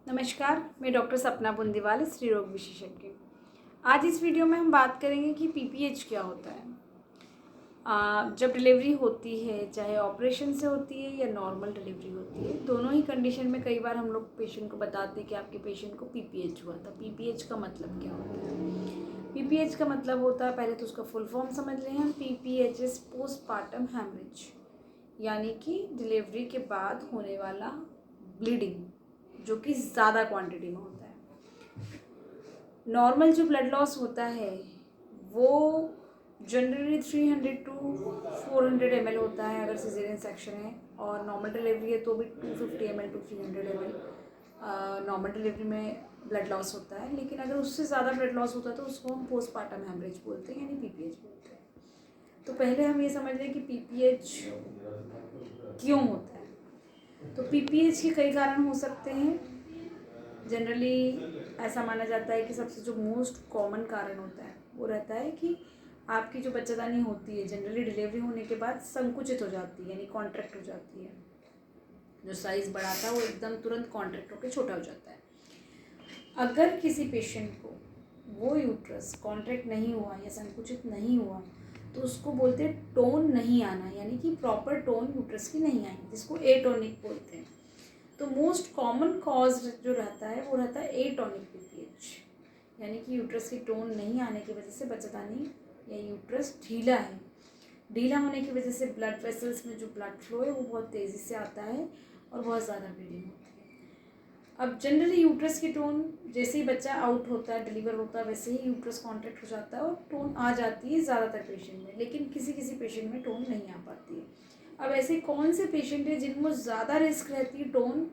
नमस्कार, मैं डॉक्टर सपना बुंदीवाल, स्त्री रोग विशेषज्ञ। आज इस वीडियो में हम बात करेंगे कि पीपीएच क्या होता है। जब डिलीवरी होती है, चाहे ऑपरेशन से होती है या नॉर्मल डिलीवरी होती है, दोनों ही कंडीशन में कई बार हम लोग पेशेंट को बताते हैं कि आपके पेशेंट को पीपीएच हुआ था। पीपीएच का मतलब क्या होता है? पीपीएच का मतलब होता है, पहले तो उसका फुल फॉर्म समझ लें हम। पीपीएच पोस्टपार्टम हेमरेज, यानी कि डिलीवरी के बाद होने वाला ब्लीडिंग, जो कि ज़्यादा क्वांटिटी में होता है। नॉर्मल जो ब्लड लॉस होता है वो जनरली 300 टू 400 ml होता है अगर सिजेरियन सेक्शन है, और नॉर्मल डिलीवरी है तो भी 250 ml to 300 ml normal delivery में ब्लड लॉस होता है। लेकिन अगर उससे ज़्यादा ब्लड लॉस होता है तो उसको हम पोस्टपार्टम हेमरेज बोलते हैं, यानी पीपीएच बोलते हैं। तो पहले हम ये समझ लें कि पीपीएच क्यों होता है। तो पीपीएच के कई कारण हो सकते हैं। जनरली ऐसा माना जाता है कि सबसे जो मोस्ट कॉमन कारण होता है वो रहता है कि आपकी जो बच्चेदानी होती है जनरली डिलीवरी होने के बाद संकुचित हो जाती है, यानी कॉन्ट्रैक्ट हो जाती है। जो साइज़ बड़ा था वो एकदम तुरंत कॉन्ट्रैक्ट होकर छोटा हो जाता है। अगर किसी पेशेंट को वो यूट्रस कॉन्ट्रैक्ट नहीं हुआ या संकुचित नहीं हुआ तो उसको बोलते हैं टोन नहीं आना, यानी कि प्रॉपर टोन यूट्रस की नहीं आई, जिसको एटोनिक बोलते हैं। तो मोस्ट कॉमन कॉज जो रहता है वो रहता है एटोनिक पीपीएच, यानी कि यूट्रस की टोन नहीं आने की वजह से बच्चेदानी या यूट्रस ढीला है। ढीला होने की वजह से ब्लड वेसल्स में जो ब्लड फ्लो है वो बहुत तेज़ी से आता है और बहुत ज़्यादा ब्लीडिंग होती है। अब जनरली यूट्रस की टोन जैसे ही बच्चा आउट होता है, डिलीवर होता है, वैसे ही यूट्रस कॉन्ट्रैक्ट हो जाता है और टोन आ जाती है ज़्यादातर पेशेंट में, लेकिन किसी किसी पेशेंट में टोन नहीं आ पाती है। अब ऐसे कौन से पेशेंट है जिनको ज़्यादा रिस्क रहती है टोन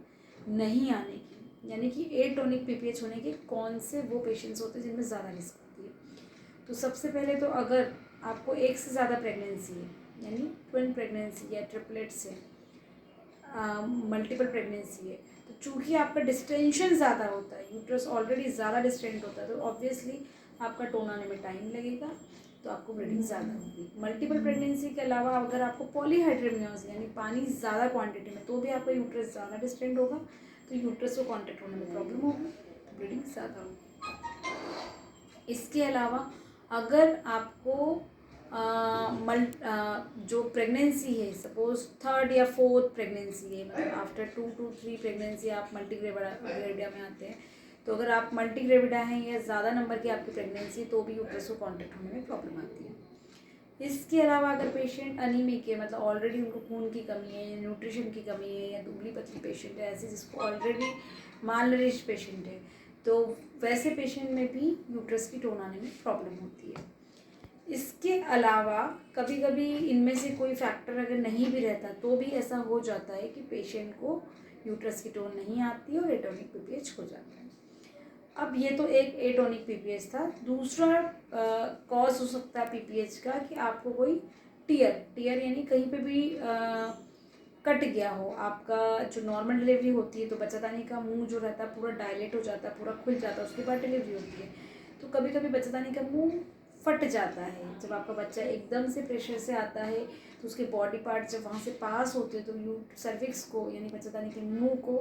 नहीं आने की, यानी कि एटोनिक पीपीएच होने के कौन से वो पेशेंट्स होते हैं जिनमें ज़्यादा रिस्क होती है। तो सबसे पहले तो अगर आपको एक से ज़्यादा प्रेगनेंसी है, यानी ट्विन प्रेगनेंसी या ट्रिपलेट्स है, मल्टीपल प्रेगनेंसी है, तो चूँकि आपका डिस्टेंशन ज़्यादा होता है, यूट्रस ऑलरेडी ज़्यादा डिस्टेंट होता है, तो ऑब्वियसली आपका टोन आने में टाइम लगेगा, तो आपको ब्लीडिंग ज़्यादा होगी। मल्टीपल प्रेगनेंसी के अलावा अगर आपको पॉलीहाइड्रेमियोस यानी पानी ज़्यादा क्वांटिटी में, तो भी आपका यूट्रस ज़्यादा डिस्टेंट होगा, तो यूट्रस को कॉन्टैक्ट होने में प्रॉब्लम होगी, तो ब्लीडिंग ज़्यादा होगी। इसके अलावा अगर आपको जो प्रेगनेंसी है, सपोज थर्ड या फोर्थ प्रेगनेंसी है, मतलब आफ्टर 2 to 3 प्रेगनेंसी आप मल्टीग्रेविडा में आते हैं, तो अगर आप मल्टीग्रेविडा हैं या ज़्यादा नंबर की आपकी प्रेगनेंसी तो भी यूट्रस को कॉन्टैक्ट होने में प्रॉब्लम आती है। इसके अलावा अगर पेशेंट अनीमिक है, मतलब ऑलरेडी उनको खून की कमी है या न्यूट्रिशन की कमी है या दुबली पतली पेशेंट है, ऐसे जिसको ऑलरेडी मालनरिश्ड पेशेंट है, तो वैसे पेशेंट में भी यूट्रस की टोन आने में प्रॉब्लम होती है। इसके अलावा कभी कभी इनमें से कोई फैक्टर अगर नहीं भी रहता तो भी ऐसा हो जाता है कि पेशेंट को यूट्रस की टोन नहीं आती और एटोनिक पीपीएच हो जाता है। अब ये तो एक एटोनिक पीपीएच था। दूसरा कॉज हो सकता है पीपीएच का कि आपको कोई टीयर यानी कहीं पे भी कट गया हो। आपका जो नॉर्मल डिलीवरी होती है तो बच्चेदानी का मुंह जो रहता है पूरा डायलेट हो जाता है, पूरा खुल जाता है, उसके बाद डिलीवरी होती है। तो कभी कभी बच्चेदानी का मुंह फट जाता है। जब आपका बच्चा एकदम से प्रेशर से आता है तो उसके बॉडी पार्ट जब वहाँ से पास होते हैं तो यू सर्विक्स को यानी बच्चेदानी के मुंह को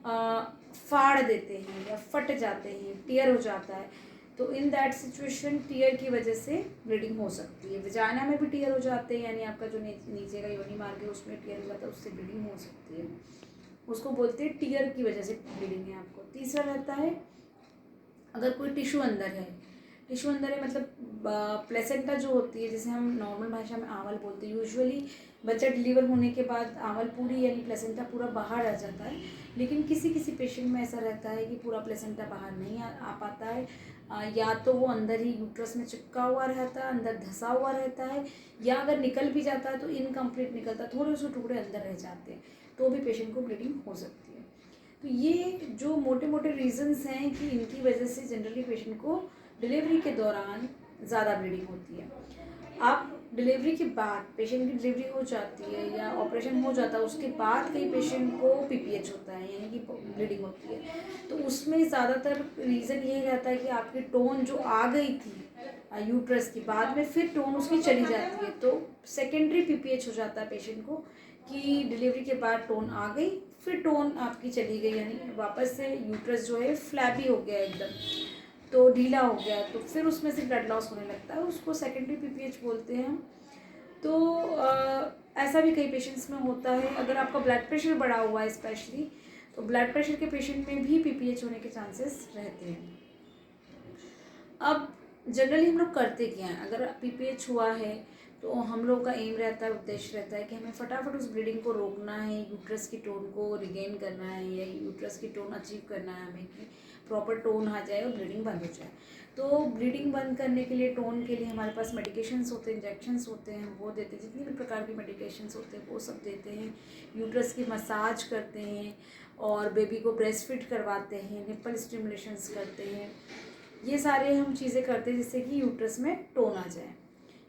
फाड़ देते हैं या फट जाते हैं, टीयर हो जाता है। तो इन दैट सिचुएशन टीयर की वजह से ब्लीडिंग हो सकती है। वजाना में भी टीयर हो जाते हैं, यानी आपका जो नीचे का योनि मार्ग है उसमें टीयर हो जाता है, उससे ब्लीडिंग हो सकती है। उसको बोलते हैं टीयर की वजह से ब्लीडिंग है आपको। तीसरा रहता है अगर कोई टिश्यू अंदर है, टिश्यू अंदर है मतलब प्लेसेंटा जो होती है, जिसे हम नॉर्मल भाषा में आवल बोलते हैं। यूजुअली बच्चा डिलीवर होने के बाद आवल पूरी यानी प्लेसेंटा पूरा बाहर आ जाता है, लेकिन किसी किसी पेशेंट में ऐसा रहता है कि पूरा प्लेसेंटा बाहर नहीं आ पाता है। या तो वो अंदर ही यूट्रस में चिपका हुआ रहता है, अंदर धंसा हुआ रहता है, या अगर निकल भी जाता है तो इनकम्प्लीट निकलता है, थोड़े से टुकड़े अंदर रह जाते हैं, तो भी पेशेंट को ब्लीडिंग हो सकती है। तो ये जो मोटे मोटे रीजंस हैं कि इनकी वजह से जनरली पेशेंट को डिलीवरी के दौरान ज़्यादा ब्लीडिंग होती है। आप डिलीवरी के बाद पेशेंट की डिलीवरी हो जाती है या ऑपरेशन हो जाता है, उसके बाद कई पेशेंट को पीपीएच होता है यानी कि ब्लीडिंग होती है। तो उसमें ज़्यादातर रीज़न यही रहता है कि आपकी टोन जो आ गई थी यूट्रस की, बाद में फिर टोन उसकी चली जाती है, तो सेकेंडरी पीपीएच हो जाता है पेशेंट को कि डिलीवरी के बाद टोन आ गई, फिर टोन आपकी चली गई, यानी वापस से यूट्रस जो है फ्लैबी हो गया एकदम, तो ढीला हो गया, तो फिर उसमें से ब्लड लॉस होने लगता है, उसको सेकेंडरी पीपीएच बोलते हैं हम। तो ऐसा भी कई पेशेंट्स में होता है। अगर आपका ब्लड प्रेशर बढ़ा हुआ है स्पेशली, तो ब्लड प्रेशर के पेशेंट में भी पीपीएच होने के चांसेस रहते हैं। अब जनरली हम लोग करते क्या हैं, अगर पीपीएच हुआ है तो हम लोग का एम रहता है, उद्देश्य रहता है कि हमें फटाफट उस ब्लीडिंग को रोकना है, यूट्रस की टोन को रिगेन करना है, या यूट्रस की टोन अचीव करना है हमें कि प्रॉपर टोन आ जाए और ब्लीडिंग बंद हो जाए। तो ब्लीडिंग बंद करने के लिए, टोन के लिए हमारे पास मेडिकेशंस होते हैं, इंजेक्शंस होते हैं, वो देते हैं, जितनी भी प्रकार की मेडिकेशंस होते हैं वो सब देते हैं। यूट्रस की मसाज करते हैं और बेबी को ब्रेस्ट फीड करवाते हैं, निप्पल स्टिमुलेशंस करते हैं। ये सारे हम चीज़ें करते हैं जिससे कि यूट्रस में टोन आ जाए,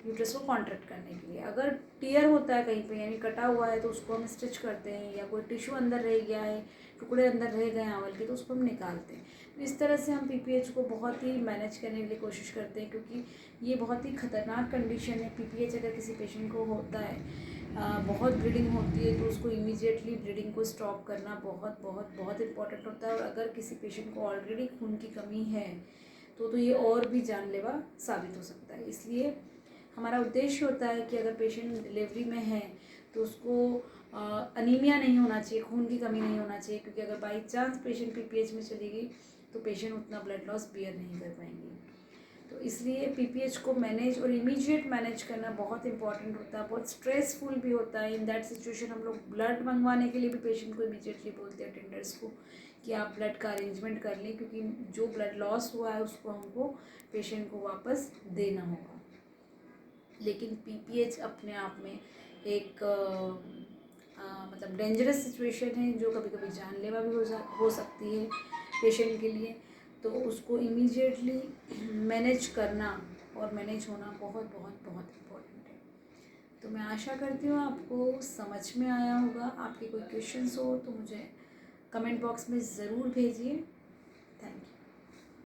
यूट्रस को कॉन्ट्रैक्ट करने के लिए। अगर टीयर होता है कहीं पे, यानी कटा हुआ है, तो उसको हम स्टिच करते हैं, या कोई टिश्यू अंदर रह गया है, टुकड़े अंदर रह गए आवल के, तो उसको हम निकालते हैं। तो इस तरह से हम पीपीएच को बहुत ही मैनेज करने के लिए कोशिश करते हैं, क्योंकि ये बहुत ही ख़तरनाक कंडीशन है। पीपीएच अगर किसी पेशेंट को होता है, बहुत ब्लीडिंग होती है, तो उसको इमीडिएटली ब्लीडिंग को स्टॉप करना बहुत बहुत बहुत इंपॉर्टेंट होता है। और अगर किसी पेशेंट को ऑलरेडी खून की कमी है तो ये और भी जानलेवा साबित हो सकता है। इसलिए हमारा उद्देश्य होता है कि अगर पेशेंट डिलीवरी में है तो उसको अनीमिया नहीं होना चाहिए, खून की कमी नहीं होना चाहिए, क्योंकि अगर बाई चांस पेशेंट पीपीएच में चली गई तो पेशेंट उतना ब्लड लॉस बियर नहीं कर पाएंगे। तो इसलिए पीपीएच को मैनेज और इमीडिएट मैनेज करना बहुत इंपॉर्टेंट होता है, बहुत स्ट्रेसफुल भी होता है। इन दैट सिचुएशन हम लोग ब्लड मंगवाने के लिए भी पेशेंट को इमीडिएटली बोलते हैं, अटेंडर्स को, कि आप ब्लड का अरेंजमेंट कर लें, क्योंकि जो ब्लड लॉस हुआ है उसको हमको पेशेंट को वापस देना होगा। लेकिन पीपीएच अपने आप में एक मतलब डेंजरस सिचुएशन है, जो कभी कभी जानलेवा भी हो सकती है पेशेंट के लिए। तो उसको इमीडिएटली मैनेज करना और मैनेज होना बहुत बहुत बहुत इम्पोर्टेंट है। तो मैं आशा करती हूँ आपको समझ में आया होगा। आपके कोई क्वेश्चंस हो तो मुझे कमेंट बॉक्स में ज़रूर भेजिए। Thank you.